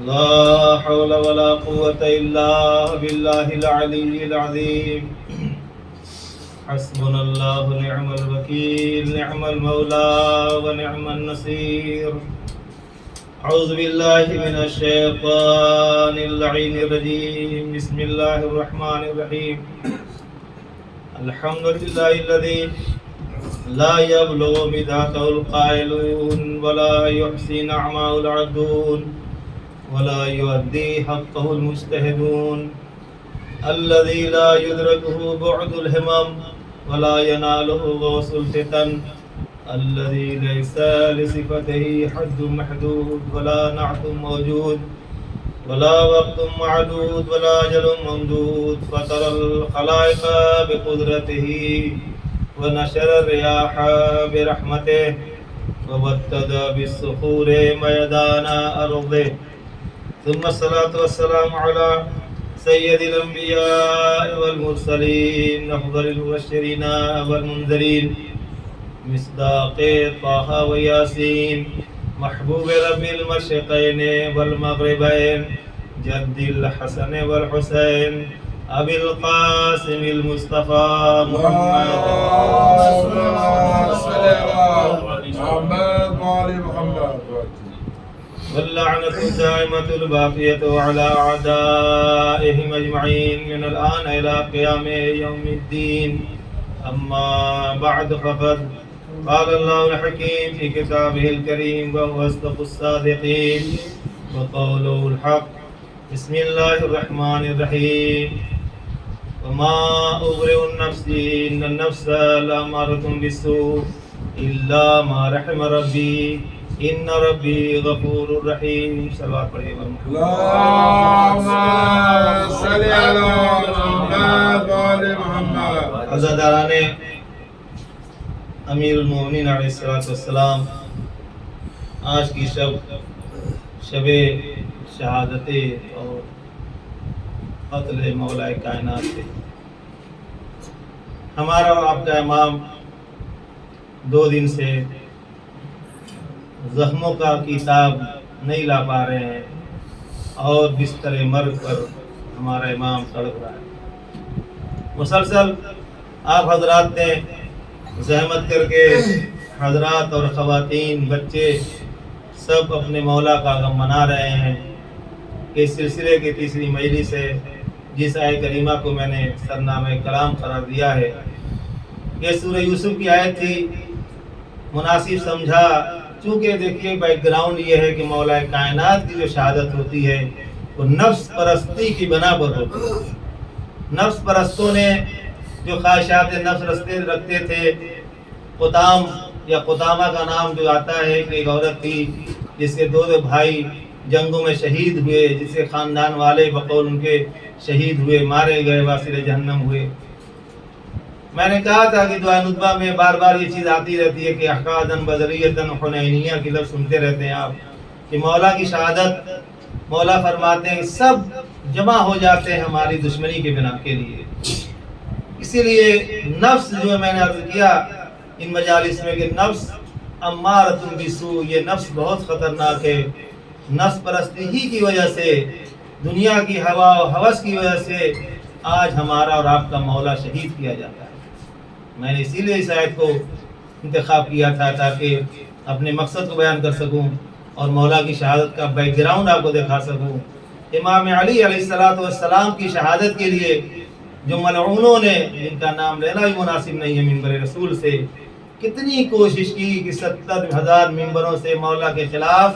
لا حول ولا قوة إلا بالله العلي العظيم. حسبنا الله نعم الوكيل، نعم المولى ونعم النصير. أعوذ بالله من الشيطان اللعين الرجيم. بسم الله الرحمن الرحيم. الحمد لله الذي لا يبلغ مدحه القائلون ولا يحصي نعمه العدون ولا يؤدي حقه المجتهدون، الذي لا يدركه بعد الهمم ولا يناله غوص الفتن، الذي ليس لصفته حد محدود ولا نعت موجود ولا وقت معدود ولا أجل ممدود. فطر الخلائق بقدرته ونشر الرياح برحمته وبتد بالصخور ميدان أرضه. ثم الصلاة والسلام على سيد الأنبياء والمرسلين، أفضل المبشرين والمنذرين، مصداق طه وياسين، محبوب رب المشرقين والمغربين، جد الحسن والحسين، أبي القاسم المصطفى محمد واللعنة الدائمة الباقية على أعدائهم أجمعين من الآن إلى قيام يوم الدين. أما بعد فقد قال الله الحكيم في كتابه الكريم وهو أصدق الصادقين وقوله الحق. بسم الله الرحمن الرحيم. وما أبرئ النفس إن النفس لأمارة بالسوء إلا ما رحم ربي إن ربي غفور رحيم. صلوات پڑھیے اللهم صل على محمد وآل محمد. عزاداران امیر المومنین علیہ السلام، آج کی شب شہادت اور قتل مولا کائنات ہے. ہمارا اور آپ کا امام 2 دن سے زخموں کا کتاب نہیں لا پا رہے ہیں اور بستر مرگ پر ہمارا امام تڑپ رہا ہے. مسلسل آپ حضرات نے زحمت کر کے حضرات اور خواتین، بچے سب اپنے مولا کا غم منا رہے ہیں. اس سلسلے کی تیسری مجلس ہے جس آیت کریمہ کو میں نے سرنامہ کلام قرار دیا ہے. یہ سورہ یوسف کی آیت تھی، مناسب سمجھا چونکہ دیکھیے بیک گراؤنڈ یہ ہے کہ مولا کائنات کی جو شہادت ہوتی ہے وہ نفس پرستی کی بنا پر ہوتی ہے. نفس پرستوں نے جو خواہشات نفس رکھتے تھے، قطام یا قطامہ کا نام جو آتا ہے کہ ایک عورت تھی جس کے 2 بھائی جنگوں میں شہید ہوئے، جس کے خاندان والے بقول ان کے شہید ہوئے، مارے گئے، واصل جہنم ہوئے. میں نے کہا تھا کہ دعا ندبہ میں بار بار یہ چیز آتی رہتی ہے کہ احقادن بدریتن حنینیہ کی لفظ سنتے رہتے ہیں آپ، کہ مولا کی شہادت، مولا فرماتے ہیں سب جمع ہو جاتے ہیں ہماری دشمنی کے بنا کے لیے. اسی لیے نفس جو میں نے عرض کیا ان مجالس میں کہ نفس امارۃ بالسوء، یہ نفس بہت خطرناک ہے. نفس پرستی ہی کی وجہ سے، دنیا کی ہوا و ہوس کی وجہ سے آج ہمارا اور آپ کا مولا شہید کیا جاتا ہے. میں نے اسی لیے اس آیت کو انتخاب کیا تھا تاکہ اپنے مقصد کو بیان کر سکوں اور مولا کی شہادت کا بیک گراؤنڈ آپ کو دکھا سکوں. امام علی علیہ السلام کی شہادت کے لیے جو ملعونوں نے، جن کا نام لینا بھی مناسب نہیں ہے منبر رسول سے، کتنی کوشش کی کہ 70,000 ممبروں سے مولا کے خلاف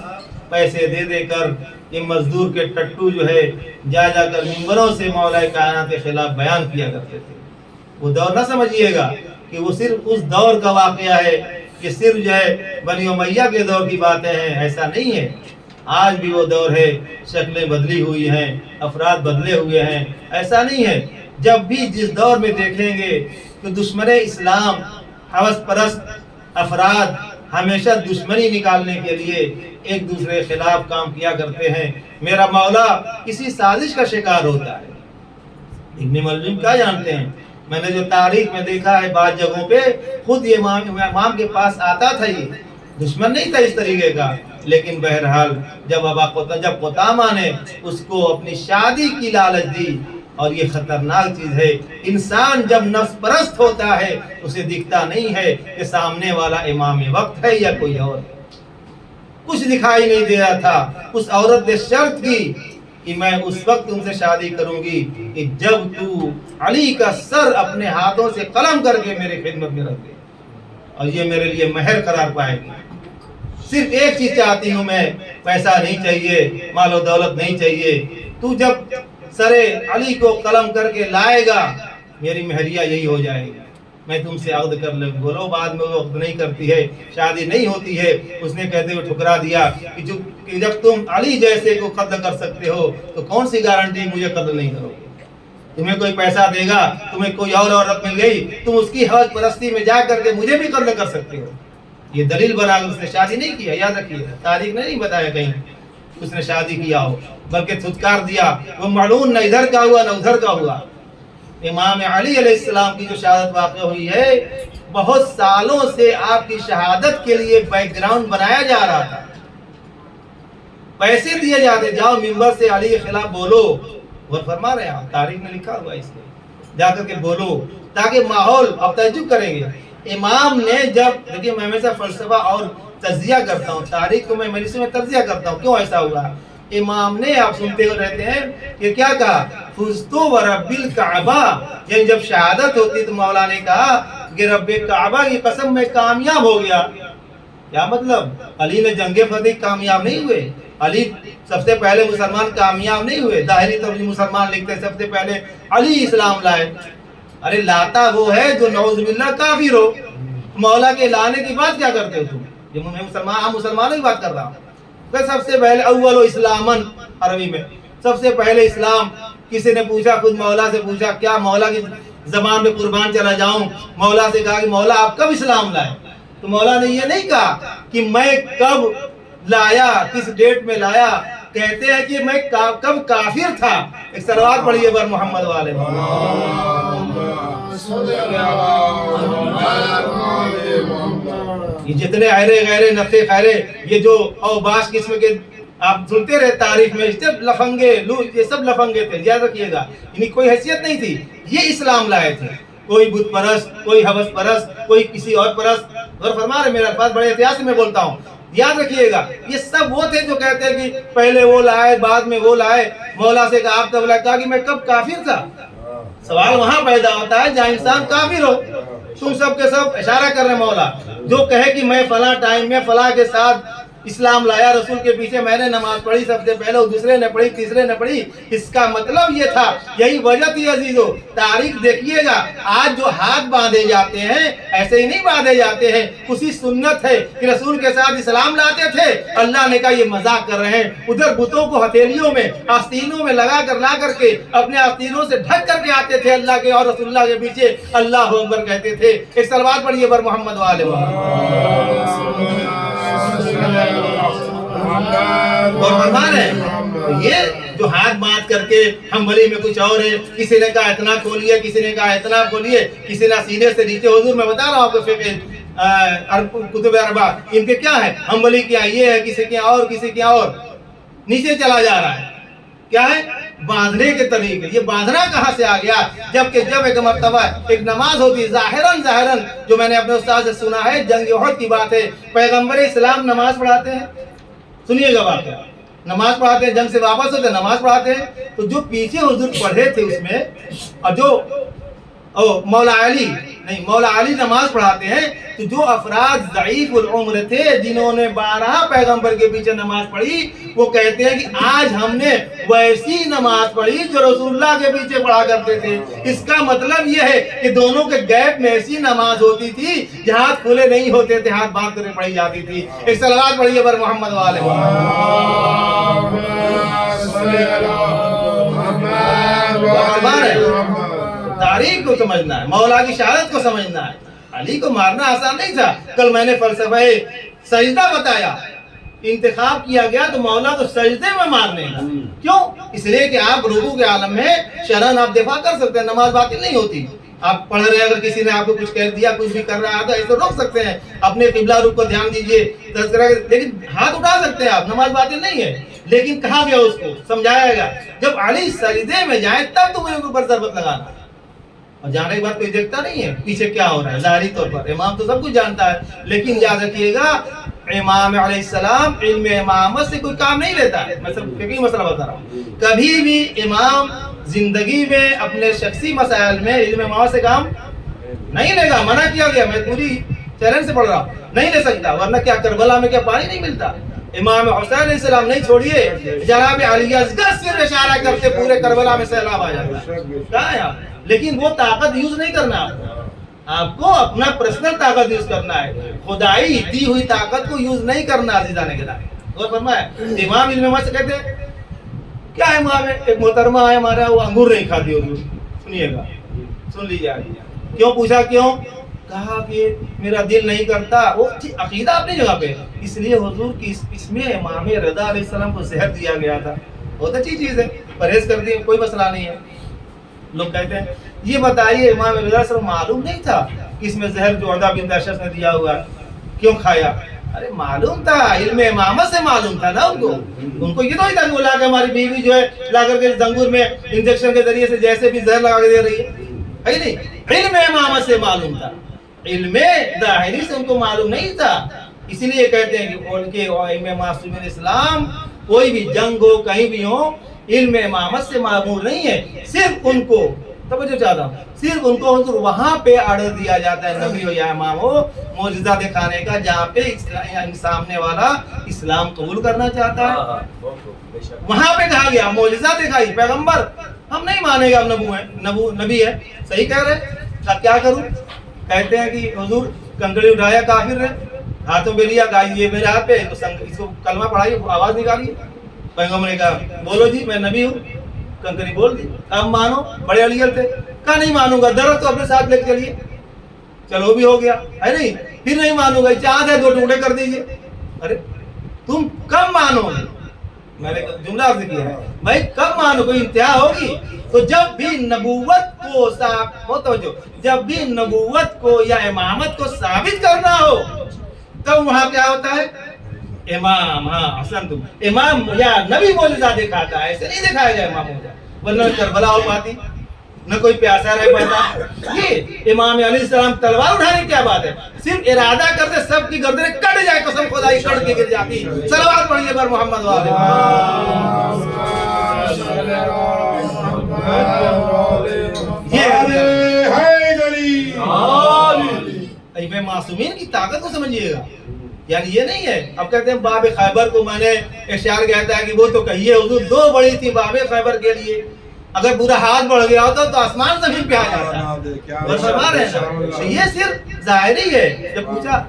پیسے دے دے کر یہ مزدور کے ٹٹو جو ہے جا جا کر ممبروں سے مولا کائنات کے خلاف بیان کیا کرتے تھے. وہ دور نہ سمجھیے گا کہ وہ صرف اس دور کا واقعہ ہے، کہ صرف جو ہے بنی امیہ کے دور کی باتیں ہیں، ایسا نہیں ہے. آج بھی وہ دور ہے، شکلیں بدلی ہوئی ہیں، افراد بدلے ہوئے ہیں، ایسا نہیں ہے. جب بھی جس دور میں دیکھیں گے کہ دشمن اسلام، ہوس پرست افراد ہمیشہ دشمنی نکالنے کے لیے ایک دوسرے کے خلاف کام کیا کرتے ہیں. میرا مولا کسی سازش کا شکار ہوتا ہے. ابن ملجم کیا جانتے ہیں؟ میں نے جو تاریخ میں دیکھا ہے بعض جگہوں پہ خود یہ امام کے پاس آتا تھا، یہ دشمن نہیں تھا اس طریقے کا، لیکن بہرحال جب قطامہ نے اس کو اپنی شادی کی لالچ دی، اور یہ خطرناک چیز ہے، انسان جب نفس پرست ہوتا ہے اسے دکھتا نہیں ہے کہ سامنے والا امام وقت ہے یا کوئی اور، کچھ دکھائی نہیں دے رہا تھا۔ اس عورت نے شرط کی کہ میں اس وقت تم سے شادی کروں گی کہ جب تو علی کا سر اپنے ہاتھوں سے قلم کر کے میرے خدمت میں رکھ دے، اور یہ میرے لیے مہر قرار پائے گی۔ صرف ایک چیز چاہتی ہوں میں، پیسہ نہیں چاہیے، مال و دولت نہیں چاہیے، تو جب سر علی کو قلم کر کے لائے گا میری مہریہ یہی ہو جائے گی، میں تم سے عقد کر لوں۔ بولو بعد میں وہ عقد نہیں کرتی ہے، شادی نہیں ہوتی ہے۔ اس نے کہتے ہوئے ٹھکرا دیا کہ جب تم علی جیسے کو قتل کر سکتے ہو تو کون سی گارنٹی مجھے قتل نہیں کرو گے؟ تمہیں کوئی پیسہ دے گا، تمہیں کوئی اور عورت مل گئی، تم اس کی حوض پرستی میں جا کر کے مجھے بھی قتل کر سکتے ہو۔ یہ دلیل بنا کر اس نے شادی نہیں کیا، یاد رکھیے، تاریخ نے نہیں بتایا کہیں اس نے شادی کیا ہو، بلکہ دھتکار دیا۔ وہ معلوم نہ ادھر کا ہوا نہ ادھر کا ہوا۔ امام علی علیہ السلام کی جو شہادت واقع ہوئی ہے، بہت سالوں سے آپ کی شہادت کے لیے بیک گراؤنڈ بنایا جا رہا تھا، پیسے دیے جاتے، جاؤ ممبر سے علی کے خلاف بولو، وہ فرما رہے ہیں، تاریخ میں لکھا ہوا اس میں، جا کر کے بولو تاکہ ماحول، آپ تعجب کریں گے۔ امام نے جب، دیکھیے میں ہمیشہ فلسفہ اور تجزیہ کرتا ہوں، تاریخ کو میں مجلس میں تجزیہ کرتا ہوں، کیوں ایسا ہوا۔ امام نے، آپ سنتے ہوئے رہتے ہیں کہ کیا کہا، فزتو ورب الکعبہ، یعنی جب شہادت ہوتی تو مولا نے کہا کہ رب کعبہ کی قسم میں کامیاب ہو گیا۔ کیا مطلب؟ علی نے جنگ فتح کامیاب نہیں ہوئے، علی سب سے پہلے مسلمان کامیاب نہیں ہوئے، ظاہری طور پر مسلمان لکھتے ہیں سب سے پہلے علی اسلام لائے۔ ارے لاتا وہ ہے جو نعوذ باللہ کافر ہو، مولا کے لانے کی بات کیا کرتے ہو تم؟ یہ میں مسلمانوں کی بات کر رہا ہوں۔ سب سے پہلے اول اسلامن، عربی میں سب سے پہلے اسلام۔ کسی نے پوچھا، خود مولا سے پوچھا، کیا مولا کی زبان میں قربان چلا جاؤں، مولا سے کہا کہ مولا آپ کب اسلام لائے؟ تو مولا نے یہ نہیں کہا کہ میں کب لایا، کس ڈیٹ میں لایا، کہتے ہیں کہ میں کب کافر تھا۔ ایک صلوات پڑھیے بر محمد والے۔ یہ جتنے ایرے غیرے نفے خیرے، یہ جو اوباش قسم کے آپ سنتے رہے تاریخ میں، سب لفنگے، یہ سب لفنگے تھے، یاد رکھیے گا، انہیں کوئی حیثیت نہیں تھی، یہ اسلام لائے تھے۔ کوئی بت پرست، کوئی حوث پرست، کوئی کسی اور پرست، اور فرما رہے، میرا الفاظ بڑے احتیاط سے میں بولتا ہوں، یاد رکھیے گا، یہ سب وہ تھے جو کہتے ہیں کہ پہلے وہ لائے بعد میں وہ لائے۔ مولا سے کہا، آپ تب کہا کہ میں کب کافر تھا؟ سوال وہاں پیدا ہوتا ہے جہاں انسان کافر ہو۔ تم سب کے سب اشارہ کر رہے مولا، جو کہے کہ میں فلاں ٹائم میں فلاں کے ساتھ اسلام لایا، رسول کے پیچھے میں نے نماز پڑھی سب سے پہلے، دوسرے نے پڑھی، تیسرے نے پڑھی، اس کا مطلب یہ تھا، یہی وجہ تھی عزیزو۔ تاریخ دیکھیے گا، آج جو ہاتھ باندھے جاتے ہیں ایسے ہی نہیں باندھے جاتے ہیں، اسی سنت ہے کہ رسول کے ساتھ اسلام لاتے تھے۔ اللہ نے کہا یہ مذاق کر رہے ہیں، ادھر بتوں کو ہتھیلیوں میں آستینوں میں لا کر کے اپنے آستینوں سے ڈھک کر کے آتے تھے اللہ کے اور رسول اللہ کے پیچھے اللہ اکبر کہتے تھے۔ ایک صلوات پڑھیے بر محمد والے۔ اور فرما رہے ہیں یہ جو ہاتھ باندھ کر کے ہم بلی میں کچھ اور ہے، کسی نے کہا اتنا کھولیے، کسی نے کہا اتنا کھولیے، کسی نے سینے سے نیچے، حضور میں بتا رہا ہوں آپ کو فقہ کتب اربع ان کے کیا ہے، ہم بلی کیا یہ ہے، کسی کے اور، کسی کے اور، نیچے چلا جا رہا ہے۔ کیا ہے؟ باندھنے کے طریقے۔ یہ باندھنا کہاں سے آ گیا؟ جبکہ جب ایک مرتبہ ایک نماز ہوتی، ظاہراً جو میں نے اپنے استاد سے سنا ہے، جنگ احد کی بات ہے، پیغمبر اسلام نماز پڑھاتے ہیں، سنیے گا واقعہ، نماز پڑھاتے ہیں، جنگ سے واپس ہوتے ہیں نماز پڑھاتے ہیں، تو جو پیچھے حضور پڑھے تھے اس میں، اور جو مولا علی نماز پڑھاتے ہیں، تو جو افراد ضعیف العمر تھے جنہوں نے 12 پیغمبر کے پیچھے نماز پڑھی، وہ کہتے ہیں کہ آج ہم نے ویسی نماز پڑھی جو رسول اللہ کے پیچھے پڑھا کرتے تھے۔ اس کا مطلب یہ ہے کہ دونوں کے گیپ میں ایسی نماز ہوتی تھی جہاں ہاتھ کھلے نہیں ہوتے تھے، ہاتھ باندھ کر پڑھی جاتی تھی۔ ایک صلوات پڑھیے بر محمد والے۔ تاریخ کو سمجھنا ہے، مولا کی شہادت کو سمجھنا ہے۔ علی کو مارنا آسان نہیں تھا۔ کل میں نے فلسفہ سجدہ بتایا، انتخاب کیا گیا تو مولا کو سجدے میں مارنے کا۔ کیوں؟ اس لیے کہ آپ رکوع کے عالم میں شرعاً آپ دفاع کر سکتے ہیں، نماز باطل نہیں ہوتی۔ آپ پڑھ رہے ہیں, اگر کسی نے آپ کو کچھ کہہ دیا, کچھ بھی کر رہا ہے تو ایسے روک سکتے ہیں, اپنے قبلہ رخ کو دھیان دیجئے, تذکرہ, لیکن ہاتھ اٹھا سکتے ہیں آپ, نماز باطل نہیں ہے. لیکن کہا گیا اس کو, سمجھایا گیا جب علی سجدے میں جائیں تب تم ان کے اوپر ضربت لگانا. اور جانے کے بعد کوئی دیکھتا نہیں ہے پیچھے کیا ہو رہا ہے, ظاہری طور پر امام تو سب کچھ جانتا ہے, لیکن یاد رکھیے گا امام علیہ السلام علم امامت سے کوئی کام نہیں لیتا ہے. میں سب فقہی مسئلہ بتا رہا ہوں, کبھی بھی امام زندگی میں اپنے شخصی مسائل میں علم امامت سے کام نہیں لے گا, منع کیا گیا. میں پوری چیلنج سے پڑھ رہا ہوں, نہیں لے سکتا, ورنہ کیا کربلا میں کیا پانی نہیں ملتا. امام حسین علیہ السلام نہیں چھوڑیے, جناب علی اصغر صرف اشارہ کرتے پورے کربلا میں سیلاب آ جاتا ہے. کہاں ہے آپ؟ لیکن وہ طاقت یوز نہیں کرنا, آپ کو اپنا پرسنل طاقت یوز کرنا ہے, خدائی دی ہوئی طاقت کو یوز نہیں کرنا. عزیزان گرامی, غور فرمائے, امام علم امامت سے کہتے ہیں کیا امام ہے, ایک محترمہ ہے ہمارا, وہ انگور نہیں کھاتی حضور, سنیے گا, سن لیجیے. کیوں پوچھا, کیوں؟ کہا کہ میرا دل نہیں کرتا. وہ عقیدہ اپنی جگہ پہ, اس لیے حضور کی اس میں امام رضا علیہ السلام کو زہر دیا گیا تھا. بہت اچھی چیز ہے, پرہیز کر دی, کوئی مسئلہ نہیں ہے. لوگ کہتے ہیں یہ بتائیے امام رضا سے معلوم نہیں تھا کہ اس میں زہر جو عدہ بنت اشعث نے دیا ہوا, کیوں کھایا؟ ارے معلوم تھا, علم امامت سے معلوم تھا نا ان کو یہ تو ہی تھا کہ وہ لا کے ہماری بیوی جو ہے لا کر کے زنگور میں انجیکشن کے ذریعے سے جیسے بھی زہر لگا کے دے رہی ہے نہیں. علم امامت سے معلوم تھا, علم ظاہری سے ان کو معلوم نہیں تھا. اسی لیے کہتے ہیں کہ ان کے ائمہ معصومین اسلام کوئی بھی جنگ ہو, کہیں بھی ہو, علم امامت سے معمول نہیں ہے. صرف ان کو, توجہ چاہتا ہوں, صرف ان کو حضور وہاں پہ آرڈر دیا جاتا ہے, نبی ہو یا امام ہو, معجزہ دکھانے کا جہاں پہ سامنے والا اسلام قبول کرنا چاہتا ہے. وہاں پہ کہا گیا معجزہ دکھائی, پیغمبر ہم نہیں مانیں گے, اب نبی ہے, صحیح کہہ رہے. اب کیا کروں؟ کہتے ہیں کہ حضور کنکڑی اٹھایا, کافر ہے, ہاتھوں پہ لیا, کہا یہ میرے ہاتھ پہ, اس کو کلمہ پڑھائیے, آواز نکالیے. پیغمبر نے کہا بولو جی میں نبی ہوں, کنکری بول دی. اب مانو, بڑے علیل تھے, کہا نہیں مانوں گا, درخت تو اپنے ساتھ لے کے چلیے. چلو بھی ہو گیا ہے نہیں, پھر نہیں مانوں گا, چاند ہے 2 ٹکڑے کر دیجئے. ارے تم کب مانو گے؟ میں نے جملہ عرض کیا ہے بھائی, کب مانو, کوئی انتہا ہوگی. تو جب بھی نبوت کو جب بھی نبوت کو یا امامت کو ثابت کرنا ہو, تب وہاں کیا ہوتا ہے؟ امام, ہاں حسن, تم امام یا نبی معجزہ دکھاتا ہے, ایسے نہیں دکھایا جائے امام معجزہ, ورنہ کربلا ہو پاتی, نہ کوئی پیاسا رہ پاتا. یہ امام علیہ السلام تلوار اٹھانے کی کیا بات ہے, صرف ارادہ کرتے سب کی گردنیں کٹ جائے, قسم خدائی کٹ کے گر جاتی. صلوات پڑھیے بر محمد والے. یہ معصومین کی طاقت کو سمجھیے گا, یعنی یہ نہیں ہے. اب کہتے ہیں باب خیبر کو میں نے اشعار کہتا ہے کہ وہ تو کہیے حضور 2 بڑی تھی باب خیبر کے لیے, اگر پورا ہاتھ بڑھ گیا ہوتا تو آسمان زمین پہ آ جاتا. اور فرما رہے ہیں یہ صرف ظاہری ہے. جب پوچھا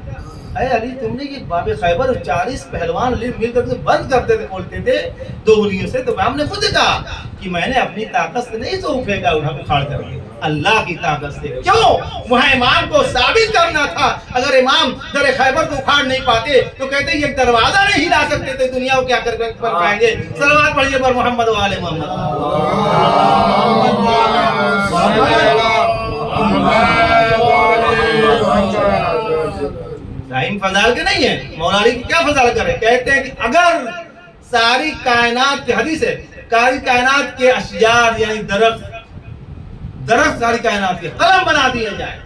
اے علی تم نے یہ باب خیبر 40 پہلوان مل کر کے بند کرتے تھے, کھولتے تھے 2 انگلیوں سے, تو ہم نے خود کہا کہ میں نے اپنی طاقت سے نہیں تو پھینکا, اٹھا کر کے اللہ کی طاقت سے. کیوں؟ وہاں امام کو ثابت کرنا تھا. اگر امام در خیبر کو اکھاڑ نہیں پاتے تو کہتے یہ دروازہ نہیں ہلا سکتے تھے, دنیا کو کیا کر پائیں گے. صلوات پڑھیے پر محمد و آل محمد. ٹائم فضال کے نہیں ہے, مولا علی کی کیا فضال کرے. کہتے ہیں کہ اگر ساری کائنات کی حدیث ہے, ساری کائنات کے اشجار یعنی درخت ساری کائنات کے قلم بنا دیے جائیں,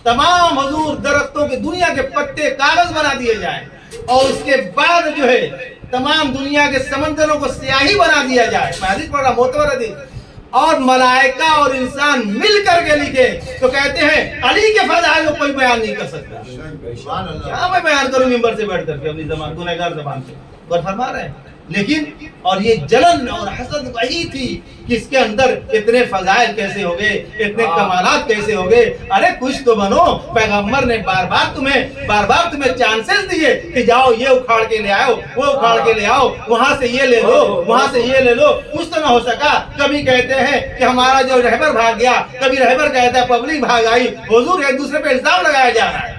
تمام حضور درختوں کے دنیا کے پتے کاغذ بنا دیے جائیں, اور اس کے بعد جو ہے تمام دنیا کے سمندروں کو سیاہی بنا دیا جائے. میں حدیث پڑھ رہا, معتبر حدیث, اور ملائکہ اور انسان مل کر کے لکھے, تو کہتے ہیں علی کے فضائل کو کوئی بیان نہیں کر سکتا. کیا میں بیان کروں ممبر سے بیٹھ کر کے اپنی زبان, گنہگار زبان سے. اور فرما رہے ہیں لیکن, اور یہ جلن اور حسد وہی تھی کہ اس کے اندر اتنے فضائل کیسے ہو گئے, اتنے کمالات کیسے ہو گئے. ارے کچھ تو بنو. پیغمبر نے بار بار تمہیں چانسز دیے کہ جاؤ یہ اکھاڑ کے لے آؤ, وہ اکھاڑ کے لے آؤ, وہاں سے یہ لے لو, وہاں سے یہ لے لو. کچھ تو نہ ہو سکا. کبھی کہتے ہیں کہ ہمارا جو رہبر بھاگ گیا, کبھی رہبر کہتا ہے پبلک بھاگ آئی. حضور ایک دوسرے پہ الزام لگایا جا رہا ہے.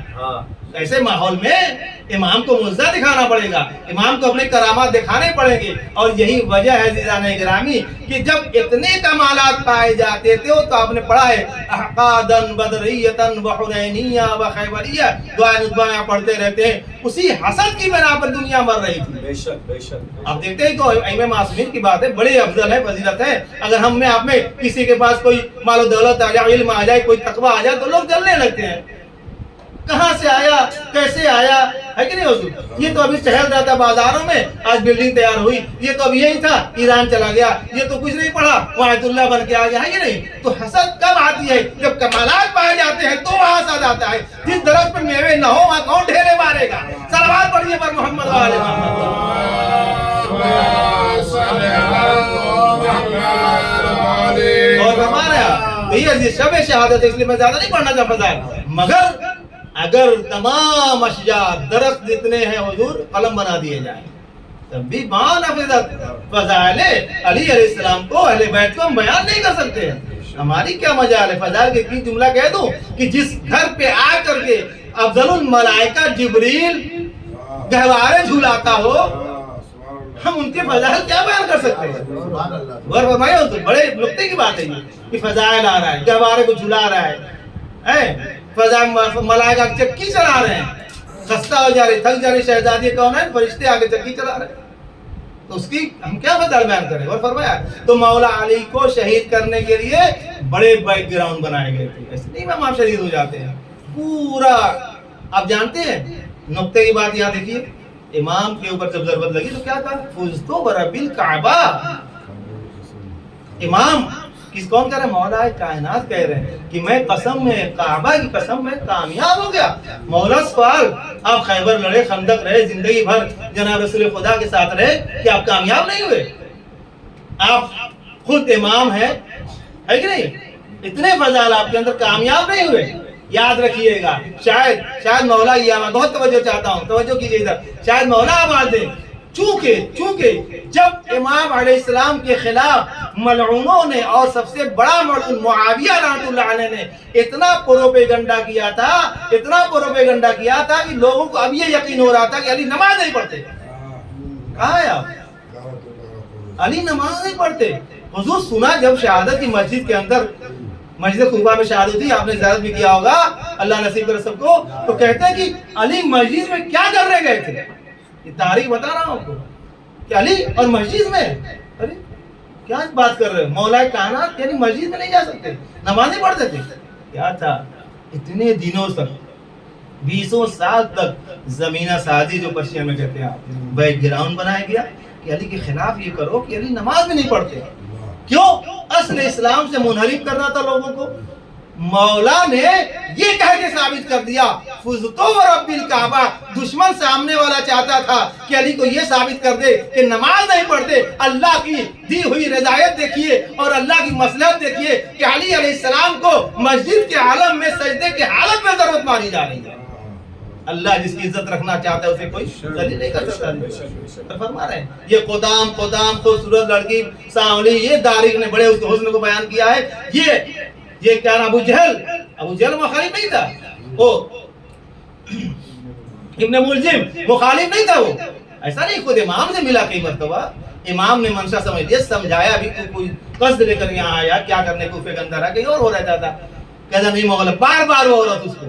ایسے ماحول میں امام کو معجزہ دکھانا پڑے گا، امام کو اپنے کرامات دکھانے پڑیں گے. اور یہی وجہ ہے عزیزان گرامی کہ جب اتنے کمالات پائے جاتے تھے تو آپ نے پڑھا ہے احقادن بدریتن وحنینیہ وخیبریہ، دعائیں ندبہ پڑھتے رہتے ہیں. اسی حسد کی بنا پر دنیا مر رہی تھی. بے شک بے شک. آپ دیکھتے ہیں تو ائمہ معصومین کی بات ہے، بڑے افضل ہے، فضیلت ہے. اگر ہم میں آپ میں کسی کے پاس کوئی مال و دولت آ جائے، علم آ جائے، کوئی تقویٰ آ جائے تو لوگ جلنے لگتے ہیں. کہاں سے آیا، کیسے آیا، ہے کہ نہیں حضور؟ یہ تو ابھی ٹہل رہا تھا بازاروں میں، آج بلڈنگ تیار ہوئی. یہ تو ابھی یہی تھا، ایران چلا گیا. یہ تو کچھ نہیں پڑھا، وہ آیت اللہ بن کے آ گیا، ہے کہ نہیں؟ تو حسد کب آتی ہے؟ جب کمالات پائے جاتے ہیں تو وہاں حسد آتا ہے. جس درخت پر میوے نہ ہو وہاں کون ڈھیرے مارے گا؟ صلوات پڑھیے پر محمد و آل محمد. اور ہمارا یہ شب شہادت ہے، اس لیے میں زیادہ نہیں پڑھنا چاہتا فضائل، مگر اگر تمام اشجار درخت جتنے ہیں حضور قلم بنا دیے جائیں تب بھی مان حفظت فضائل علی علیہ السلام کو، اہل بیت کو ہم بیان نہیں کر سکتے ہیں. ہماری کیا مجال ہے؟ فضائل کے تین جملہ کہہ دوں کہ جس گھر پہ آ کر کے افضل الملائکہ جبریل گہوارے جھولاتا ہو، ہم ان کے فضائل کیا بیان کر سکتے ہیں؟ غور فرمائے ہو تو بڑے نقطے کی بات ہے یہ کہ فضائل آ رہا ہے، گہوارے کو جھلا رہا ہے، فضائل ملائکہ چکی چلا رہے ہیں، خستہ ہو جا رہی، تھک جا رہی شہزادی کون ہے؟ فرشتے آگے چکی چلا رہے ہیں. تو اس کی ہم کیا فضائل بیان کریں؟ اور فرمایا تو مولا علی کو شہید کرنے کے لیے بڑے بیک گراؤنڈ بنائے گئے تھے. ایسے نہیں امام شہید ہو جاتے ہیں پورا. آپ جانتے ہیں نقطے کی بات یہاں دیکھیے، امام کے اوپر جب ضربت لگی تو کیا کہا؟ فزتو برب الکعبہ. امام کس کون کہہ رہے ہیں؟ مولا کائنات کہہ رہے ہیں کہ میں قسم میں، کعبہ کی قسم میں کامیاب ہو گیا. مولا سوال، آپ خیبر لڑے، خندق رہے، زندگی بھر جناب رسول خدا کے ساتھ رہے، کہ آپ کامیاب نہیں ہوئے؟ آپ خود امام ہیں، ہے کہ نہیں؟ اتنے فضائل آپ کے اندر، کامیاب نہیں ہوئے. یاد رکھیے گا، شاید مولا یہ میں بہت توجہ چاہتا ہوں، توجہ کیجیے ادھر. شاید مولا آواز دیں چونکہ جب امام علیہ السلام کے خلاف ملعونوں نے اور سب سے بڑا ملعون معاویہ رحمۃ اللہ علیہ نے اتنا پروپیگنڈا کیا تھا کہ لوگوں کو اب یہ یقین ہو رہا تھا کہ علی نماز نہیں پڑھتے. کہاں ہے آپ؟ علی نماز نہیں پڑھتے. حضور سنا جب شہادت کی مسجد کے اندر، مسجد قباء میں شہادت ہوئی، آپ نے زیارت بھی کیا ہوگا، اللہ نصیب کرے سب کو، تو کہتے ہیں کہ علی مسجد میں کیا کرنے گئے تھے. یہ تاریخ بتا رہا ہوں آپ کو کہ علی اور مسجد میں، ارے کیا بات کر رہے ہیں؟ مولا کائنات یعنی مسجد میں نہیں جا سکتے، نماز نہیں پڑھتے تھے. کیا تھا؟ اتنے دنوں تک، 20 سال تک زمینہ سازی جو پرشین میں کہتے ہیں آپ، بیک گراؤنڈ بنایا گیا کہ علی کے خلاف یہ کرو کہ علی نماز بھی نہیں پڑھتے. کیوں؟ اصل اسلام سے منحرف کرنا تھا لوگوں کو. مولا نے یہ کہہ کے ثابت کر دیا فزتو ورب الکعبہ. دشمن سامنے والا چاہتا تھا کہ علی کو یہ ثابت کر دے کہ نماز نہیں پڑھتے. اللہ کی دی ہوئی رضایت دیکھیے اور اللہ کی مصلحت دیکھیے کہ علی علیہ السلام کو مسجد کے عالم میں سجدے کے حالت میں ضرورت مانی جا رہی ہے. اللہ جس کی عزت رکھنا چاہتا ہے اسے کوئی ذلیل نہیں کر سکتا. فرما رہے ہیں یہ قدام خوبصورت لڑکی سانولی، یہ تاریخ نے بڑے اس کے حسن کو بیان کیا ہے. یہ کیا نام؟ ابو جہل مخالف نہیں تھا، وہ ابن ملجم مخالف نہیں تھا. وہ ایسا نہیں، خود امام سے ملا کئی مرتبہ، امام نے منشا سمجھ لیا، سمجھایا بھی تو کوئی قصد لے کر یہاں آیا، کیا کرنے کوفے کے اندر آ کہیں اور ہو رہتا تھا. کہتا نہیں مغلب، بار وہ عورت اس کو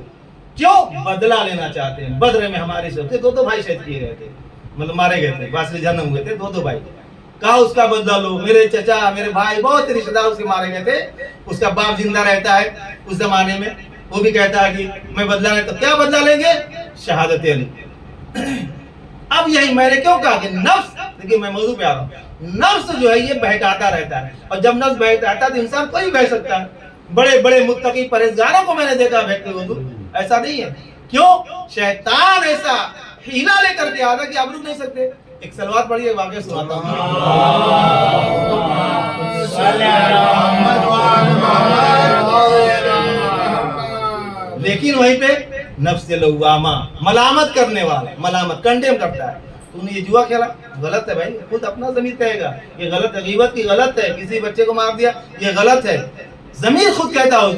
کیوں بدلہ لینا چاہتے ہیں. بدر میں ہمارے سے دو بھائی شہید کیے گئے تھے، مطلب مارے گئے تھے، باسری جنم ہوئے تھے دو بھائی. کہا اس کا بدلہ لو. میرے چچا، میرے بھائی، بہت رشتہ دار اس کے مارے گئے تھے. اس کا باپ زندہ رہتا ہے اس زمانے میں، وہ بھی کہتا ہے کہ میں بدلہ نہیں. تو کیا بدلہ لیں گے؟ شہادت علی. اب یہی میں نے کیوں کہا کہ نفس، دیکھیے میں موضوع پہ آ رہا ہوں، نفس جو ہے یہ بہکاتا رہتا ہے، اور جب نفس بہکاتا ہے تو انسان کوئی بہک سکتا ہے. بڑے متقی پرہیزگاروں کو میں نے دیکھا بہکتے ہوئے، ایسا نہیں ہے. کیوں؟ شیطان ایسا ہیلا لے کر کے آتا کہ آپ رک نہیں سکتے. ایک سلوات پڑھیے، واقعہ سناتا ہوں. لیکن وہیں پہ نفس لوامہ، ملامت کرنے والا، ملامت کنڈیم کرتا ہے. تم نے یہ جوا کھیلا، غلط ہے بھائی. خود اپنا ضمیر کہے گا یہ غلط ہے، غیبت کی غلط ہے، کسی بچے کو مار دیا یہ غلط ہے. ضمیر خود کہتا ہو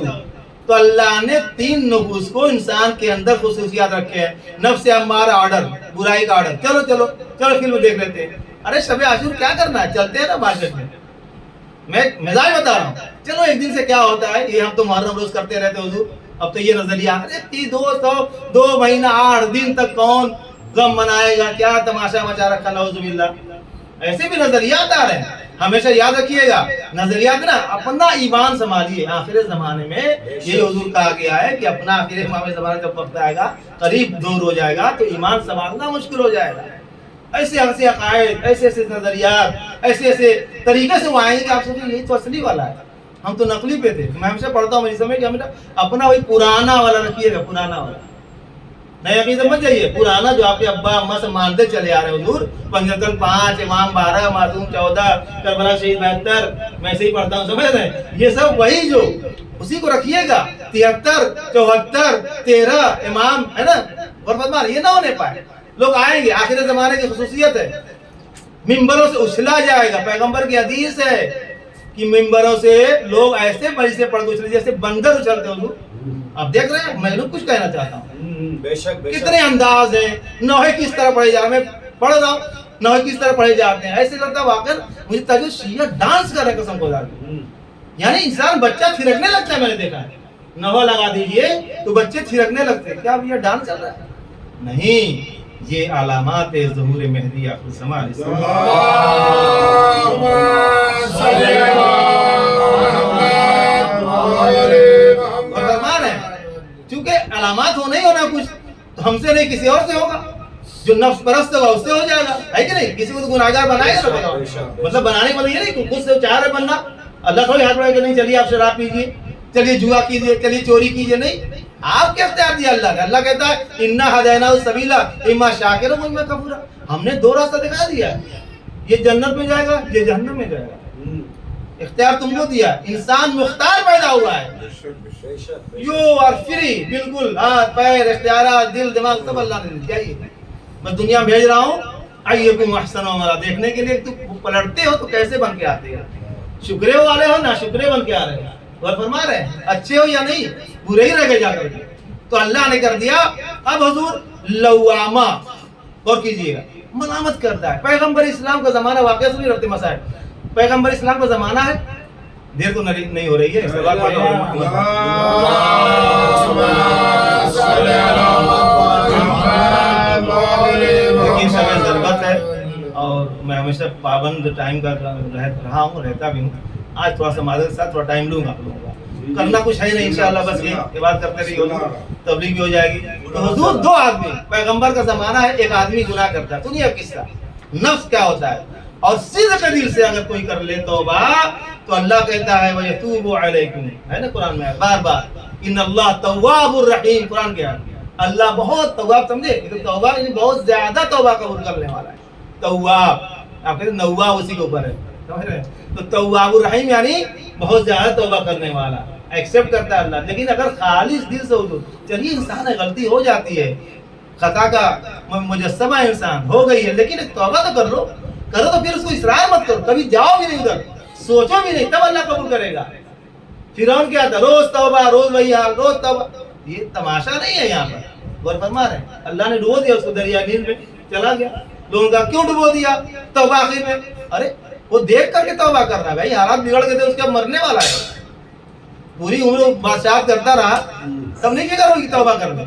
تو اللہ نے 3 نفوس کو انسان کے اندر خصوصیات رکھے ہیں. نفس امارہ آرڈر، برائی کا آرڈر، چلو چلو چلو فلم دیکھ لیتے ہیں. ارے شب عاشور کیا کرنا ہے، چلتے ہیں نا مارکیٹ میں مزاج بتا رہا ہوں. چلو ایک دن سے کیا ہوتا ہے، یہ ہم تو محرم روز کرتے رہتے حضور، اب تو یہ نظریہ، ارے 2 مہینہ 8 دن تک کون غم منائے گا، کیا تماشا مچا رکھا، نعوذ باللہ. ایسے بھی نظریات آ رہے ہیں. ہمیشہ یاد رکھیے گا نظریات نا، اپنا ایمان سنبھالیے. آخر زمانے میں یہ حضور کہا گیا ہے کہ اپنا آخر زمانے جب وقت آئے گا، قریب دور ہو جائے گا، تو ایمان سنبھالنا مشکل ہو جائے گا. ایسے ایسے عقائد، ایسے ایسے نظریات، ایسے ایسے طریقے سے وہ آئیں گے کہ آپ سوچیں یہی تو اصلی والا ہے، ہم تو نقلی پہ تھے. میں ہمیشہ پڑھتا ہوں مجھے سمجھ کہ ہمیشہ اپنا وہی پرانا والا رکھیے گا، پرانا والا. نئے عقیدے مت جائیے، پرانا جو آپ کے ابا اما سے مانتے چلے آ رہے ہیں حضور، پنجتن 5، امام 12، معصوم 14، کربلا شہید 72، میں سے ہی پڑھتا ہوں، سمجھ رہے ہیں؟ یہ سب وہی جو اسی کو رکھیے گا. 73، 74، 13 امام ہے نا، غربت یہ نہ ہونے پائے. لوگ آئیں گے، آخر زمانے کی خصوصیت ہے، ممبروں سے اچھلا جائے گا. پیغمبر کی حدیث ہے کہ ممبروں سے لوگ ایسے مجلسیں پڑھ کے اچھلے جیسے بندر اچھلتے ہو. آپ دیکھ رہے ہیں، میں لوگ کچھ کہنا چاہتا ہوں. بے شک کتنے انداز ہیں، نوحے کس طرح پڑھے جا رہے ہیں، میں پڑھ رہا ہوں نوحے کس طرح پڑھے جاتے ہیں. ایسے لگتا ہے واقعا مجھے تاجو شیعہ ڈانس کر رہے قسم خدا کی. یعنی انسان بچہ تھرکنے لگتا ہے. میں نے دیکھا ہے نوحہ لگا دیجئے تو بچے تھرکنے لگتے ہیں. کیا یہ ڈانس چل رہا ہے؟ نہیں، یہ علامات ظہور مہدی آخر الزمان. چونکہ علامات ہونا ہی ہونا کچھ، تو ہم سے نہیں کسی اور سے ہوگا. جو نفس پرست ہوگا اس سے ہو جائے گا، ہے کہ نہیں؟ کسی کو تو گناہگار بنائے گا. بتاؤ، مطلب بنانے کا یہ نہیں کہ خود سے چاہ رہے بننا. اللہ تھوڑی ہاتھ بڑھائے کہ نہیں چلیے آپ شراب پیجیے، چلیے جوا کیجیے، چلیے چوری کیجیے. نہیں، آپ کیا اختیار دیا اللہ نے؟ اللہ کہتا ہے انا ہدیناہ السبیل اما شاکرا و اما کفورا. ہم نے 2 راستہ دکھا دیا، یہ جنت میں جائے گا، یہ جہنم میں جائے گا. اختیار تم کو دیا. انسان مختار پیدا ہوا ہے، یو آر فری، بالکل. ہاتھ پیر اختیارات دل دماغ سب اللہ نے دیا. میں دنیا میں بھیج رہا ہوں ایکم احسن عملا دیکھنے کے لیے. تو پلٹتے ہو تو کیسے بن کے آتے ہیں، شکرے والے ہو نا شکرے بن کے آ رہے ہیں. اور فرما رہے ہیں اچھے ہو یا نہیں، برے ہی رہ گئے جا کر کے. تو اللہ نے کر دیا. اب حضور لوامہ، غور کیجیے گا، ملامت کرتا ہے. پیغمبر اسلام کا زمانہ واقعہ سے نہیں رکھتے مسائل. پیغمبر اسلام کا زمانہ ہے، دیر تو نہیں ہو رہی ہے، سوال لیکن سمے ضرورت ہے اور میں ہمیشہ پابند ٹائم کا رہا ہوں، رہتا بھی ہوں. آج تھوڑا سا معذرت کے ساتھ تھوڑا ٹائم لوں گا. کرنا کچھ ہے نہیں انشاءاللہ، بس یہ بات کرتے رہیے، تبلیغ بھی ہو جائے گی. تو حضور 2 آدمی، پیغمبر کا زمانہ ہے، ایک آدمی گناہ کرتا ہے. سنیے قصہ نفس کیا ہوتا ہے. اور صدق دل سے اگر کوئی کر لے توبہ تو اللہ کہتا ہے وَيَتُوبُ عَلَيْكُمْ، ہے نا قرآن میں بار بار ان اللہ تواب الرحیم. قرآن کیا ہے؟ اللہ بہت تواب. سمجھے؟ توبہ یعنی بہت زیادہ توبہ قبول کرنے والا ہے. تواب آپ کہتے ہیں نواب اسی کے اوپر ہے، سمجھ رہے ہیں؟ تو تواب الرحیم یعنی بہت زیادہ توبہ کرنے والا، ایکسپٹ کرتا ہے اللہ. لیکن اگر خالص دل سے ہو، چلیے انسان ہے غلطی ہو جاتی ہے، خطا کا مجسمہ انسان ہو گئی ہے، لیکن توبہ تو کر لو. کرو تو پھر اس کو اصرار مت کرو، کبھی جاؤ بھی نہیں ادھر، سوچو بھی نہیں، تب اللہ قبول کرے گا. فرعون کیا تھا؟ روز توبہ، روز وہی حال، روز توبہ. یہ تماشا نہیں ہے یہاں پر. غور فرما رہے ہیں اللہ نے ڈبو دیا اس کو دریا نیل میں، چلا گیا. لوگوں کا کیوں ڈبو دیا؟ توبہ آخر میں. ارے وہ دیکھ کر کے توبہ کر رہا ہے، بھائی حالات بگڑ گئے تھے، اس کا مرنے والا ہے. پوری عمر بادشاہ کرتا رہا، تب نہیں کیا کرو گی توبہ کر دو.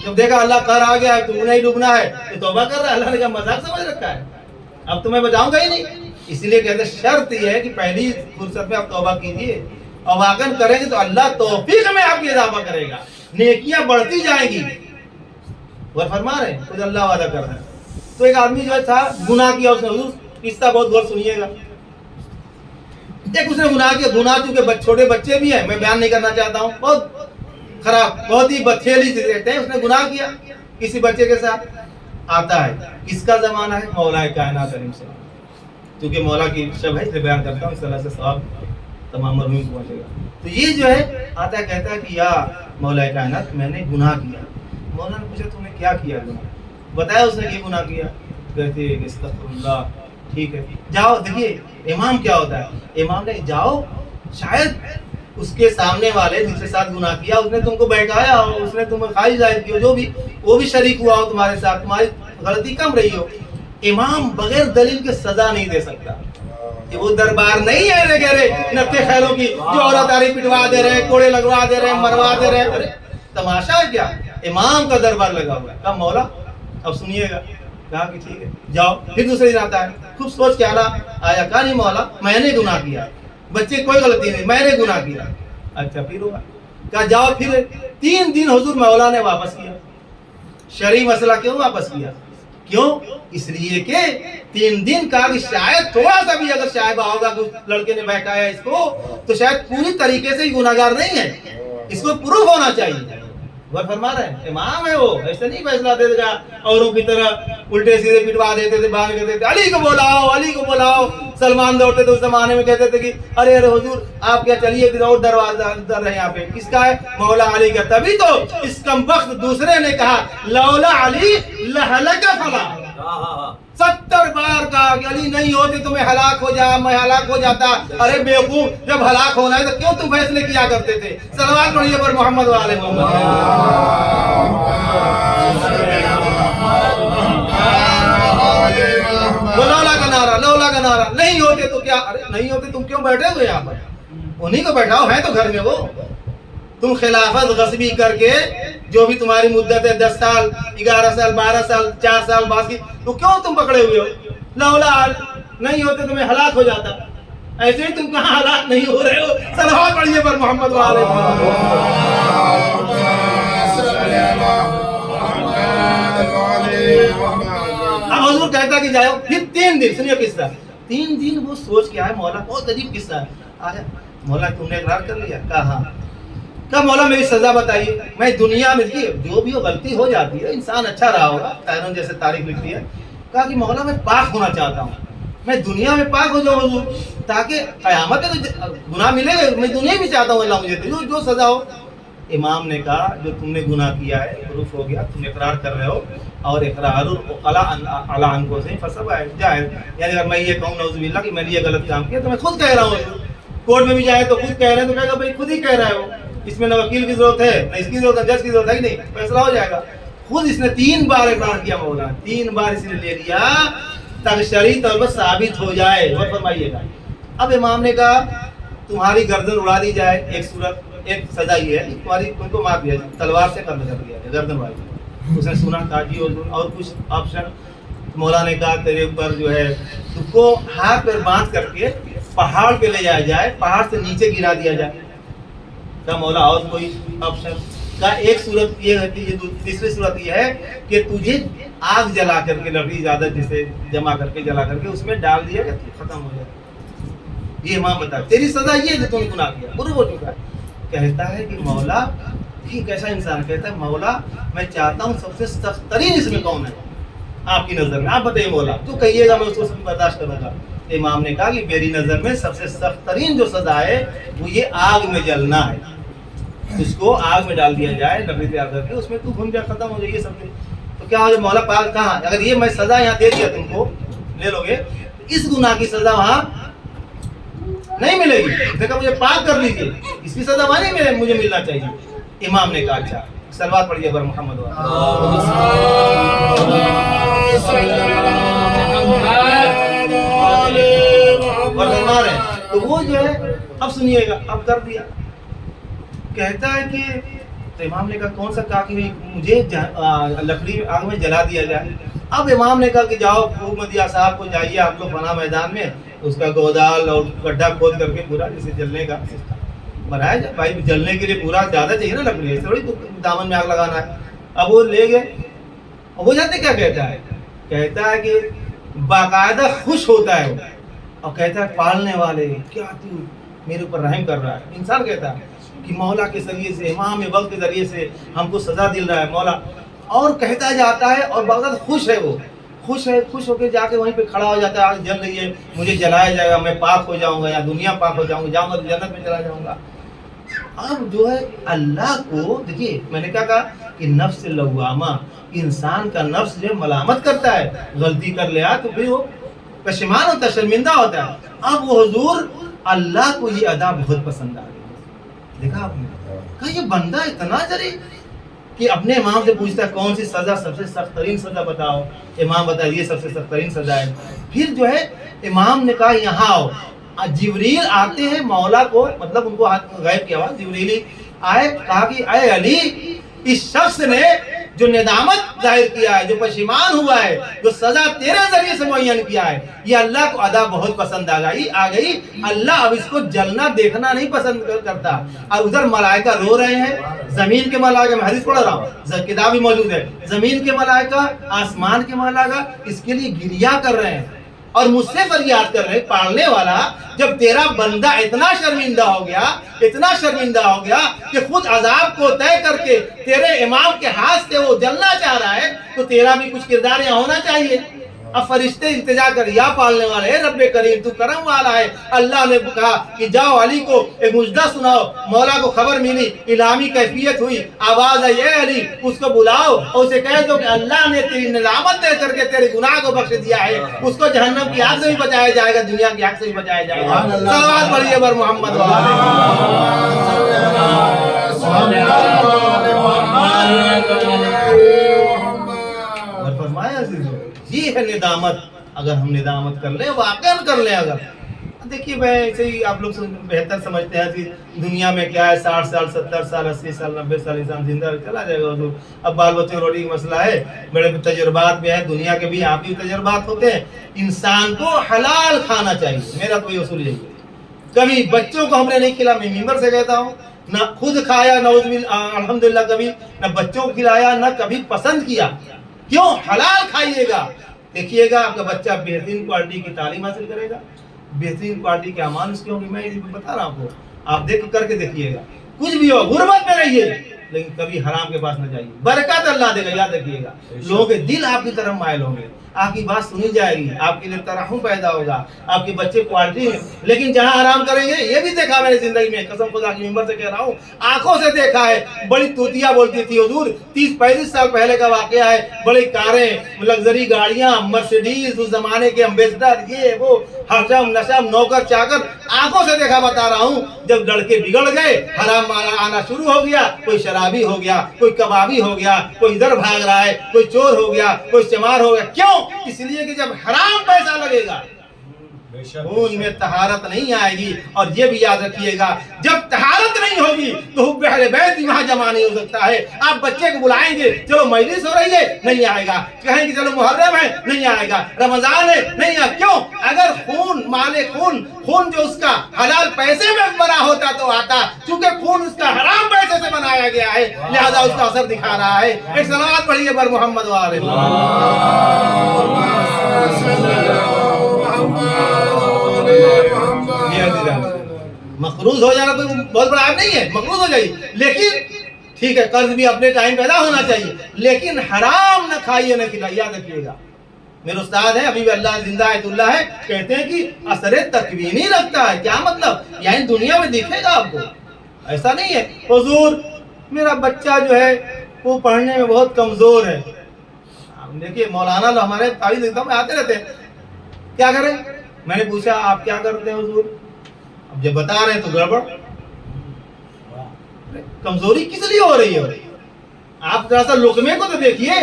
جب دیکھا اللہ قہر آ گیا ہے، تو نہیں ڈوبنا ہے، تو توبہ کر رہا ہے. اللہ نے کہا مذاق سمجھ رکھا ہے، اب تو میں بچاؤں گا ہی نہیں. اسی لیے کہتے ہیں شرط یہ ہے کہ پہلی فرصت میں آپ توبہ کیجیے، اور واقعا کریں گے تو اللہ توفیق میں آپ کی اضافہ کرے گا، نیکیاں بڑھتی جائیں گی. وہ فرما رہے ہیں خود اللہ وعدہ کر رہا ہے. تو ایک آدمی جو تھا گناہ کیا، اس نے، حضور قصہ بہت غور سنیے گا. ایک اس نے گناہ کیا، گناہ چونکہ چھوٹے بچے بھی ہیں، میں بیان نہیں کرنا چاہتا ہوں، بہت خراب، بہت ہی بدفعلی سے دیکھتے ہیں. اس نے گناہ کیا کسی بچے کے ساتھ. آتا ہے کس کا زمانہ ہے؟ مولا کائنات علیہ السلام. کیونکہ مولا کی شب ہے، اس لیے بیان کرتا ہوں، اس طرح سے ثواب تمام مرحومین کو پہنچے گا. تو یہ جو ہے آتا ہے، کہتا ہے کہ یا مولا کائنات میں نے گناہ کیا. مولا نے پوچھا تم نے کیا کیا گناہ؟ بتایا اس نے کہ گناہ کیا. کہتے ہیں استغفر اللہ. ٹھیک ہے جاؤ. دیکھیے امام کیا ہوتا ہے، امام نے جاؤ، شاید اس کے سامنے والے جس کے ساتھ گناہ کیا اس نے تم کو بہکایا ہو, اس نے تمہیں خواہش ظاہر کی ہو, جو بھی وہ بھی شریک ہوا ہو تمہارے ساتھ, تمہاری غلطی کم رہی ہو, امام بغیر دلیل کے سزا نہیں دے سکتا. کہ وہ دربار نہیں ہے گہرے نتے خیلوں کی جو عورت آری پٹوا دے رہے, کوڑے لگوا دے رہے, مروا دے رہے. تماشا ہے کیا؟ امام کا دربار لگا ہوا ہے. کہا مولا اب سنیے گا. کہا کہ ٹھیک ہے جاؤ. پھر دوسرے دن آتا ہے, خوب سوچ کے آنا آیا. کہا نہیں مولا میں نے گناہ کیا, بچے کوئی غلطی نہیں, میں نے گناہ کیا. اچھا پھر ہوا. کہا جاؤ. پھر 3 دن حضور مولا نے واپس کیا. شرعی مسئلہ کیوں واپس کیا؟ کیوں؟ اس لیے کہ 3 دن کا کہ شاید تھوڑا سا بھی اگر شائبہ ہوگا کہ لڑکے نے بہکایا اس کو تو شاید پوری طریقے سے ہی گناہگار نہیں ہے, اس کو پروف ہونا چاہیے. وہ فرما رہے ہیں امام ہے, وہ ایسے نہیں فیصلہ دے گا اوروں کی طرح الٹے سیدھے پٹوا دیتے تھے, باندھ دیتے تھے علی کو بلاؤ, علی کو بلاؤ. سلمان دوڑتے تھے اس زمانے میں, کہتے تھے کہ ارے ارے حضور آپ کیا چلیے کہ اور دروازہ اندر ہے, یہاں پہ کس کا ہے؟ مولا علی کا. تبھی تو اس کمبخت دوسرے نے کہا لولا علی لہلک فلا, 70 بار کہا کہ علی نہیں ہوتے تو میں ہلاک ہو جا, میں ہلاک ہو جاتا. ارے بیوقوف, جب ہلاک ہونا ہے تو کیوں تم فیصلے کیا کرتے تھے؟ صلوات پڑھیے پر محمد والے لولا کا نعرہ, لولا کا نعرہ. نہیں ہوتے تو کیا؟ ارے نہیں ہوتے تم کیوں بیٹھے ہوئے یہاں پر؟ انہیں کو بیٹھاؤ, ہے تو گھر میں وہ. تم خلافت غصبی کر کے جو بھی تمہاری مدت ہے 10 سال 11 سال 12 سال 4 سال بعد کی, تو کیوں تم پکڑے ہوئے ہو؟ لولا نہیں ہوتے تو میں ہلاک ہو جاتا. ایسے ہی تم کہاں ہلاک نہیں ہو رہے ہو؟ صلوات پڑھیے پر محمد والے. اب حضور کہتا کہ جاؤ. پھر 3 دن سنیے قصہ. 3 دن وہ سوچ کے آئے. مولا بہت عجیب قصہ ہے. آیا مولا تم نے اقرار کر لیا؟ کہا ہاں. کہا مولا میری سزا بتائیے. میں دنیا میں جو بھی غلطی ہو جاتی ہے, انسان اچھا رہا ہوگا, قائنون جیسے تاریخ لکھتی ہے. کہا کہ مولا میں پاک ہونا چاہتا ہوں, میں دنیا میں پاک ہو جاؤں حضور, تاکہ قیامت میں تو گناہ ملے گا, میں دنیا بھی چاہتا ہوں اللہ مجھے جو سزا ہو. امام نے کہا جو تم نے گناہ کیا ہے پروف ہو گیا, تم اقرار کر رہے ہو, اور اقرار علی انفسہم فسب جائز. یعنی اگر میں یہ کہوں نعوذ باللہ کہ میں نے یہ غلط کام کیا تو میں خود کہہ رہا ہوں. کورٹ میں بھی جائے تو خود کہہ رہے ہیں تو کہے گا بھائی خود ہی کہہ رہے ہو, اس میں نہ وکیل کی ضرورت ہے نہ اس کی ضرورت ہے, جج کی ضرورت ہے کہ نہیں, فیصلہ ہو جائے گا. خود اس نے 3 بار اقرار کیا مولا, 3 بار اس نے لے لیا تاکہ شرعی طور پر ثابت ہو جائے. وہ فرمائیے گا. اب امام نے کہا تمہاری گردن اڑا دی جائے. ایک صورت, ایک سزا یہ ہے تمہاری تم کو مار دیا جائے, تلوار سے قتل کر دیا جائے, گردن اڑائی. اس نے سنا کہا جی اور کچھ آپشن. مولا نے کہا تیرے اوپر جو ہے تم کو ہاتھ پیر باندھ کر کے پہاڑ پہ لے جایا جائے, پہاڑ سے نیچے گرا دیا جائے. کہا مولا اور کوئی آپشن؟ کہا ایک صورت یہ ہے, تیسری صورت یہ ہے کہ تجھے آگ جلا کر کے, لکڑی زیادہ جسے جمع کر کے جلا کر کے اس میں ڈال دیا کہ ختم ہو جائے. یہ امام بتا تیری سزا یہ ہے جو تم نے گناہ کیا, پورا ہو چکا ہے. کہتا ہے کہ مولا, یہ کیسا انسان کہتا ہے مولا میں چاہتا ہوں سب سے سخت ترین اس میں کون ہے آپ کی نظر میں, آپ بتائیے مولا, تو کہیے گا میں اس کو سب برداشت کروں گا. امام نے کہا کہ میری نظر میں سب سے سخت ترین جو سزا ہے وہ یہ آگ میں جلنا ہے. اس کو آگ میں ڈال دیا جائے لکڑی تیار کر کے, اس میں تو گھوم جائے, ختم ہو جائے. یہ سب تو کیا ہو جائے مولا پاک کہاں, اگر یہ میں سزا یہاں دے دیا تم کو لے لو گے, اس گناہ کی سزا وہاں نہیں ملے گی. دیکھا مجھے پاک کر لیجیے, اس کی سزا وہاں نہیں ملے, مجھے ملنا چاہیے. امام نے کہا اچھا. صلوات پڑھیے بر محمد تو وہ جو ہے اب سنیے گا, اب کر دیا. کہتا ہے کہ تو امام نے کہا کون سا, کہا کہ مجھے لکڑی آگ میں جلا دیا جائے. اب امام نے کہا کہ جاؤ محمدیہ صاحب کو جائیے آپ لوگ فنا میدان میں, اس کا گودال اور گڈھا کھود کر کے پورا جسے جلنے کا بنایا جائے. بھائی جلنے کے لیے پورا زیادہ چاہیے نا لکڑی, ایسے تھوڑی دامن میں آگ لگانا ہے. اب وہ لے گئے. اب وہ جانتے کیا کہتا ہے, کہتا ہے کہ باقاعدہ خوش ہوتا ہے وہ, اور کہتا ہے پالنے والے کیا تو میرے اوپر رحم کر رہا ہے. انسان کہتا ہے کہ مولا کے ذریعے سے, امام وقت کے ذریعے سے ہم کو سزا دل رہا ہے مولا, اور کہتا جاتا ہے اور باقاعدہ خوش ہے. وہ خوش ہے, خوش ہو کے جا کے وہیں پہ کھڑا ہو جاتا ہے, آگ جل رہی ہے, مجھے جلایا جائے گا, میں پاک ہو جاؤں گا, یا دنیا پاک ہو جاؤں گا, جاؤں گا تو جنت میں چلا جاؤں گا. اب جو ہے اللہ کو دیکھیے, میں نے کیا کہا کہ نفس لوامہ, انسان کا نفس جو ملامت کرتا ہے, غلطی کر لیا تو پھر وہ پشیمان ہوتا ہے, شرمندہ ہوتا ہے. اب وہ حضور اللہ کو یہ ادا بہت پسند آ گئی. دیکھا آپ نے, کہا یہ بندہ اتنا جری کہ اپنے امام سے پوچھتا ہے کون سی سزا سب سے سخت ترین سزا بتاؤ, امام بتا یہ سب سے سخت ترین سزا ہے. پھر جو ہے امام نے کہا یہاں آؤ, جبریل آتے ہیں مولا کو, مطلب ان کو غیب کی آواز جبریل آئے, کہا کہ اے علی اس شخص نے جو ندامت ظاہر کیا ہے, جو پشیمان ہوا ہے, جو سزا تیرے ذریعے سے معین کیا ہے, یہ اللہ کو ادا بہت پسند آ گئی. اللہ اب اس کو جلنا دیکھنا نہیں پسند کرتا. اور ادھر ملائکہ رو رہے ہیں, زمین کے ملائکہ, میں حدیث پڑھ رہا ہوں, کتاب بھی موجود ہے, زمین کے ملائکہ, آسمان کے ملائکہ اس کے لیے گریہ کر رہے ہیں اور مجھ سے فریاد کر رہے ہیں, پالنے والا جب تیرا بندہ اتنا شرمندہ ہو گیا کہ خود عذاب کو طے کر کے تیرے امام کے ہاتھ سے وہ جلنا چاہ رہا ہے, تو تیرا بھی کچھ کردار یہاں ہونا چاہیے. اب فرشتے التجا کر, یا پالنے والے اے رب کریم تو کرم والا ہے. اللہ نے کہا کہ جاؤ علی کو ایک مجدہ سناؤ. مولا کو خبر ملی, الہامی کیفیت ہوئی, آواز آئی اے علی اس کو بلاؤ اور اسے کہہ دو کہ اللہ نے تیری ندامت دے کر کے تیرے گناہ کو بخش دیا ہے, اس کو جہنم کی آگ سے بھی بچایا جائے گا, دنیا کی آگ سے بھی بچایا جائے گا. صلوات پڑھیے بر محمد اور فرمایا یہ ہے ندامت. اگر ہم ندامت کر لیں, واقعا کر لیں, اگر دیکھیے میں ایسے ہی آپ لوگ بہتر سمجھتے ہیں کہ دنیا میں کیا ہے, 60 سال 70 سال 80 سال 90 سال انسان زندہ چلا جائے گا حضور. اب بال بچوں روٹی کا مسئلہ ہے, بڑے تجربات بھی ہیں دنیا کے بھی, آپ بھی تجربات ہوتے ہیں. انسان کو حلال کھانا چاہیے, میرا کوئی اصول یہی ہے. کبھی بچوں کو ہم نے نہیں کھلا, میں ممبر سے کہتا ہوں, نہ خود کھایا نعوذ باللہ الحمدللہ, کبھی نہ بچوں کو کھلایا, نہ کبھی پسند کیا. کیوں؟ حلال کھائیے گا, دیکھیے گا آپ کا بچہ بہترین کوالٹی کی تعلیم حاصل کرے گا, بہترین کوالٹی کے اعمال اس کے ہوں گے. میں بتا رہا ہوں آپ کو, آپ دیکھ کر کے دیکھیے گا. کچھ بھی ہو غربت میں رہیے لیکن کبھی حرام کے پاس نہ جائیے, برکت اللہ دے گا, یاد رکھیے گا. لوگوں کے دل آپ کی طرف مائل ہوں گے, آپ کی بات سنی جائے گی, آپ کے لیے ترحم پیدا ہوگا, آپ کے بچے کوالٹی ہیں. لیکن جہاں حرام کریں گے, یہ بھی دیکھا میں نے زندگی میں, قسم خدا کی ممبر سے کہہ رہا ہوں, آنکھوں سے دیکھا ہے. بڑی توتیا بولتی تھی حضور, 30-35 سال پہلے کا واقعہ ہے. بڑی کاریں, لگژری گاڑیاں, مرسیڈیز, اس زمانے کے امبیسڈر, یہ وہ, حرام نشم, نوکر چاکر, آنکھوں سے دیکھا, بتا رہا ہوں. جب لڑکے بگڑ گئے, حرام آنا شروع ہو گیا, کوئی شرابی ہو گیا, کوئی کبابی ہو گیا, کوئی ادھر بھاگ رہا ہے, کوئی چور ہو گیا, کوئی چمار ہو گیا. کیوں؟ اس لیے کہ جب حرام پیسہ لگے گا خون میں طہارت نہیں آئے گی. اور یہ بھی یاد رکھیے گا, جب طہارت نہیں ہوگی تو حب اہل بیت بھی وہاں جمع نہیں ہو سکتا ہے. آپ بچے کو بلائیں گے, چلو مجلس ہو رہی ہے, نہیں آئے گا. کہیں گے چلو محرم ہے, نہیں آئے گا. رمضان ہے, نہیں آئے. کیوں؟ اگر خون مال خون جو اس کا حلال پیسے میں بنا ہوتا تو آتا, چونکہ خون اس کا حرام پیسے سے بنایا گیا ہے, لہذا اس کا اثر دکھا رہا ہے. ایک صلوات پڑھیے بر محمد والے. مقروض ہو جانا کوئی بہت بڑا عیب نہیں ہے, مقروض ہو جائیے, لیکن ٹھیک ہے قرض بھی اپنے ٹائم پیدا ہونا چاہیے, لیکن حرام نہ کھائیے نہ کھلائیے. یاد رکھیے گا, میرے استاد ہیں ابھی بھی اللہ زندہ ہے اللہ ہے, کہتے ہیں کہ اثر تکوینی رکھتا ہے. کیا مطلب؟ یعنی دنیا میں دیکھے گا آپ کو, ایسا نہیں ہے حضور میرا بچہ جو ہے وہ پڑھنے میں بہت کمزور ہے. دیکھیے مولانا جو ہمارے تعلیم دیتا میں آتے رہتے ہیں, کیا کریں؟ میں نے پوچھا آپ کیا کرتے ہیں حضور؟ اب جب بتا رہے ہیں تو گڑبڑ, کمزوری کس لیے ہو رہی ہے؟ آپ ذرا سا لقمے کو تو دیکھیے.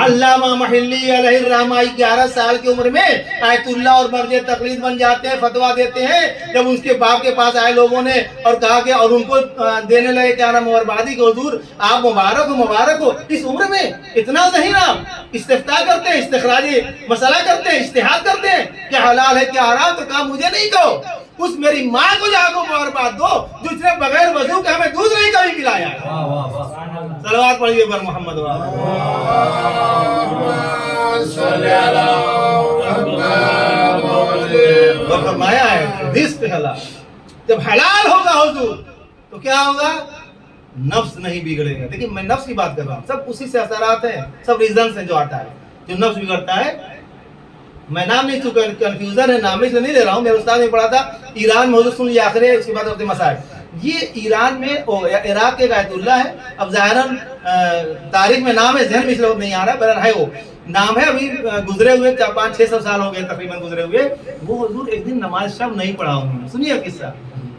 علامہ محلی علیہ الرحمہ 11 سال کی عمر میں آیت اللہ اور مرجع تقلید بن جاتے ہیں, فتویٰ دیتے ہیں. جب اس کے باپ کے پاس آئے لوگوں نے اور کہا کہ, اور ان کو دینے لگے کیا نام مہربادی, کہ حضور آپ مبارک ہو, اس عمر میں اتنا ذہین آپ استفتاء کرتے ہیں, استخراجی مسئلہ کرتے ہیں, اجتہاد کرتے ہیں, کیا حلال ہے کیا حرام, تو کہا مجھے نہیں کہو, اس میری ماں کو جا کو مبارکباد دو جو اس نے بغیر وضو کے ہمیں دودھ نہیں کبھی پلایا ہے. صلوات پڑھیے بر محمد والے. اور فرمایا ہے رزق حلال, جب حلال ہوگا حضور تو کیا ہوگا؟ نفس نہیں بگڑے گا. لیکن میں نفس کی بات کر رہا ہوں, سب اسی سے اثرات ہیں, سب ریزنز ہیں جو آتا ہے. جو نفس بگڑتا ہے, میں نام نہیں, چونکہ کنفیوژن ہے, نام سے نہیں لے رہا ہوں. میرے استاد نے پڑھا تھا ایران میں, حضور سن لیے آخر ہے, اس کے بعد اپنے مسائل. یہ ایران میں عراق کے آیت اللہ ہے. اب ظاہراً تاریخ میں نام ہے, ذہن میں اس وقت نہیں آ رہا, بہرحال ہے وہ نام ہے. ابھی گزرے ہوئے 500-600 سال ہو گئے تقریباً گزرے ہوئے. وہ حضور ایک دن نماز شب نہیں پڑھا انہوں نے, سنیے قصہ.